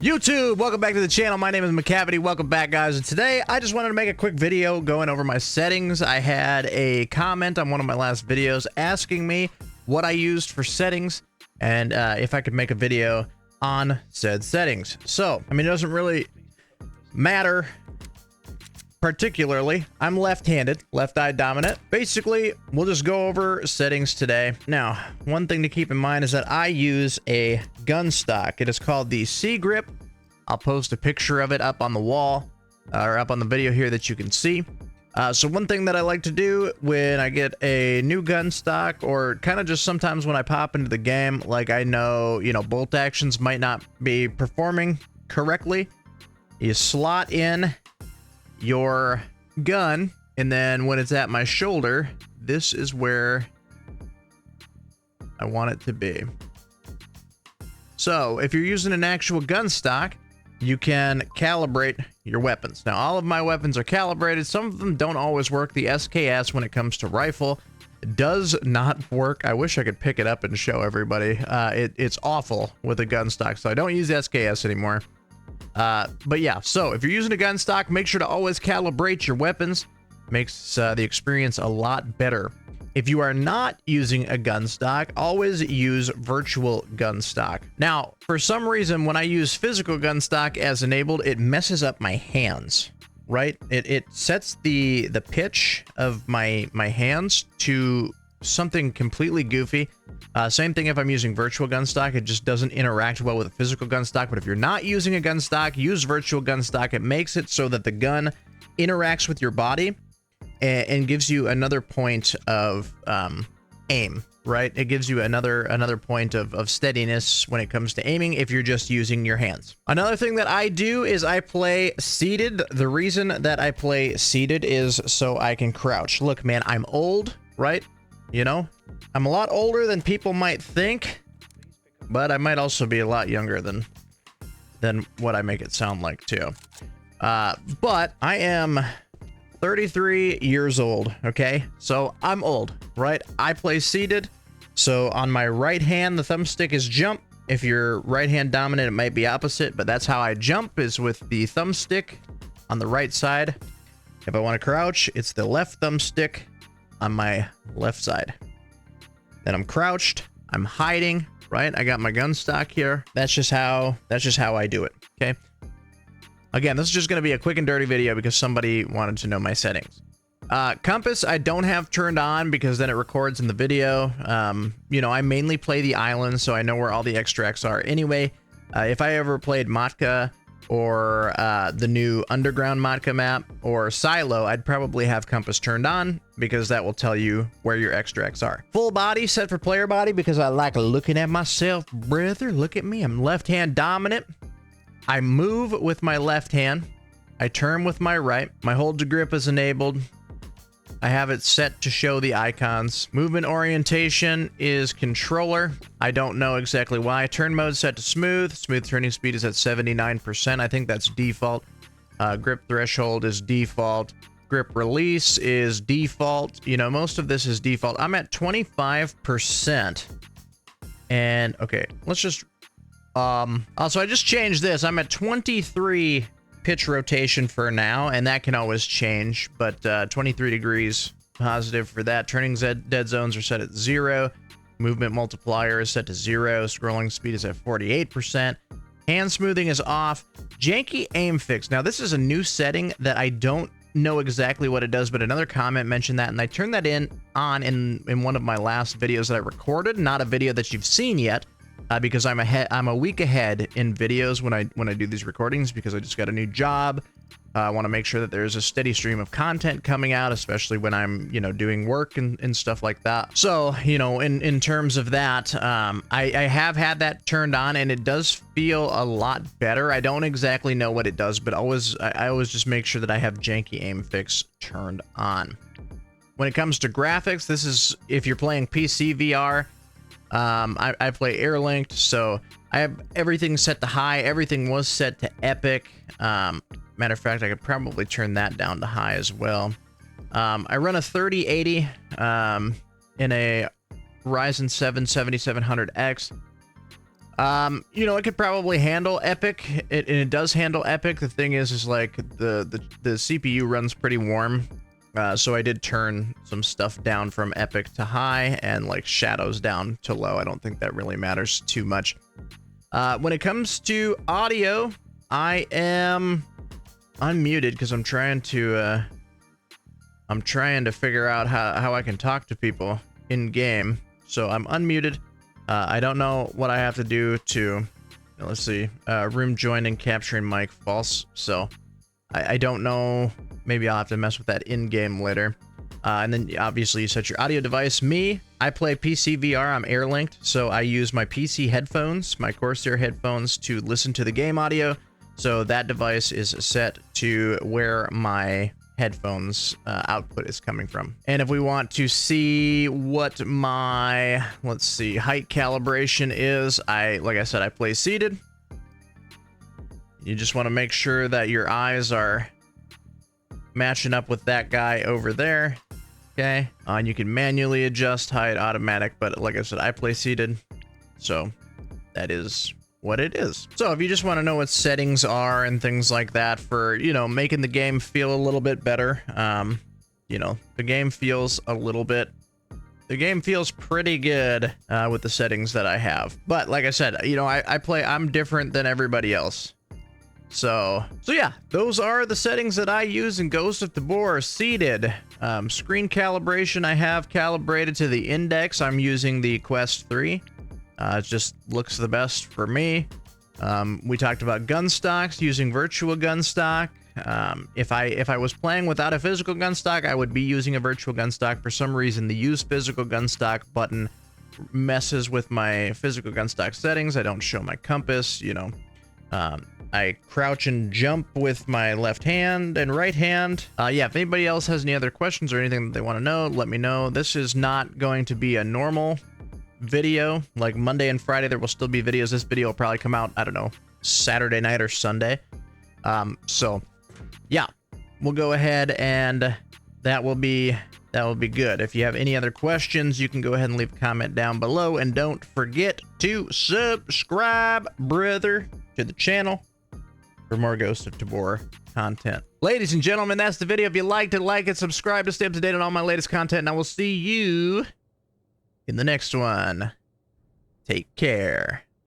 YouTube, welcome back to the channel. My name is Micavity. Welcome back, guys. And today I just wanted to make a quick video going over my settings. I had a comment on one of my last videos asking me what I used for settings and if I could make a video on said settings. So, I mean, it doesn't really matter particularly. I'm left-handed, left-eye dominant. Basically, we'll just go over settings today. Now, one thing to keep in mind is that I use a gun stock. It is called the C-Grip. I'll post a picture of it up on the wall or up on the video here that you can see. So one thing that I like to do when I get a new gun stock, or kind of just sometimes when I pop into the game, like I know, bolt actions might not be performing correctly, you slot in your gun, and then when it's at my shoulder, this is where I want it to be. So if you're using an actual gun stock, you can calibrate your weapons. Now, all of my weapons are calibrated. Some of them don't always work. The SKS, when it comes to rifle, does not work. I wish I could pick it up and show everybody. It's awful with a gun stock, so I don't use SKS anymore. But yeah, so if you're using a gun stock, make sure to always calibrate your weapons. Makes the experience a lot better. If you are not using a gun stock, always use virtual gun stock. Now, for some reason, when I use physical gun stock as enabled, it messes up my hands, right? It sets the pitch of my hands to something completely goofy. Same thing if I'm using virtual gun stock, it just doesn't interact well with a physical gun stock. But if you're not using a gun stock, use virtual gun stock. It makes it so that the gun interacts with your body and gives you another point of aim, right? It gives you another point of steadiness when it comes to aiming if you're just using your hands. Another thing that I do is I play seated. The reason that I play seated is so I can crouch. Look, man, I'm old, right? I'm a lot older than people might think, but I might also be a lot younger than what I make it sound like too. But I am 33 years old, okay? So I'm old, right? I play seated. So on my right hand, the thumbstick is jump. If you're right hand dominant, it might be opposite, but that's how I jump, is with the thumbstick on the right side. If I want to crouch, it's the left thumbstick on my left side. Then I'm crouched, I'm hiding, right? I got my gun stock here. That's just how I do it, okay? Again, this is just going to be a quick and dirty video because somebody wanted to know my settings. Compass, I don't have turned on because then it records in the video. I mainly play the island, so I know where all the extracts are anyway. If I ever played Matka or the new Underground Matka map or Silo, I'd probably have Compass turned on because that will tell you where your extracts are. Full body set for player body because I like looking at myself, brother. Look at me, I'm left hand dominant. I move with my left hand. I turn with my right. My hold to grip is enabled. I have it set to show the icons. Movement orientation is controller. I don't know exactly why. Turn mode set to smooth. Smooth turning speed is at 79%. I think that's default. Grip threshold is default. Grip release is default. Most of this is default. I'm at 25%. And okay, let's just also, I just changed this. I'm at 23 pitch rotation for now, and that can always change, but 23 degrees positive for that. Turning dead zones are set at 0. Movement multiplier is set to 0. Scrolling speed is at 48%. Hand smoothing is off. Janky aim fix. Now, this is a new setting that I don't know exactly what it does, but another comment mentioned that, and I turned that on in one of my last videos that I recorded, not a video that you've seen yet. Because I'm a week ahead in videos when I do these recordings because I just got a new job. I want to make sure that there's a steady stream of content coming out, especially when I'm, doing work and stuff like that. So, in terms of that, I have had that turned on and it does feel a lot better. I don't exactly know what it does, but I always just make sure that I have janky aim fix turned on. When it comes to graphics, this is if you're playing PC VR. I play Airlink, so I have everything set to high. Everything was set to epic. Matter of fact, I could probably turn that down to high as well. I run a 3080 in a Ryzen 7 7700X. You know, it could probably handle Epic. It does handle Epic. The thing is like the CPU runs pretty warm. So I did turn some stuff down from Epic to high and like shadows down to low. I don't think that really matters too much. When it comes to audio, I am unmuted because I'm trying to figure out how I can talk to people in game. So I'm unmuted. I don't know what I have to do to, let's see, room join and capturing mic false. So I don't know. Maybe I'll have to mess with that in game later. And then obviously you set your audio device. Me, I play PC VR. I'm Airlinked. So I use my PC headphones, my Corsair headphones to listen to the game audio. So that device is set to where my headphones output is coming from. And if we want to see what my, let's see, height calibration is, like I said, I play seated. You just want to make sure that your eyes are matching up with that guy over there. Okay. And you can manually adjust height, automatic, but like I said, I play seated. So that is what it is. So if you just want to know what settings are and things like that for, you know, making the game feel a little bit better, you know, the game feels pretty good with the settings that I have. But like I said, you know, I'm different than everybody else. So yeah, those are the settings that I use in Ghost of Tabor. Seated, screen calibration, I have calibrated to the index. I'm using the Quest 3. It just looks the best for me. We talked about gun stocks, using virtual gun stock. If I was playing without a physical gun stock, I would be using a virtual gun stock. For some reason, the use physical gun stock button messes with my physical gun stock settings. I don't show my compass, you know. I crouch and jump with my left hand and right hand. Yeah, if anybody else has any other questions or anything that they want to know, let me know. This is not going to be a normal video. Like Monday and Friday, there will still be videos. This video will probably come out, I don't know, Saturday night or Sunday. So yeah, we'll go ahead and that will be good. If you have any other questions, you can go ahead and leave a comment down below, and don't forget to subscribe, brother, to the channel for more Ghost of Tabor content. Ladies and gentlemen, that's the video. If you liked it, like it, subscribe to stay up to date on all my latest content, and I will see you in the next one. Take care.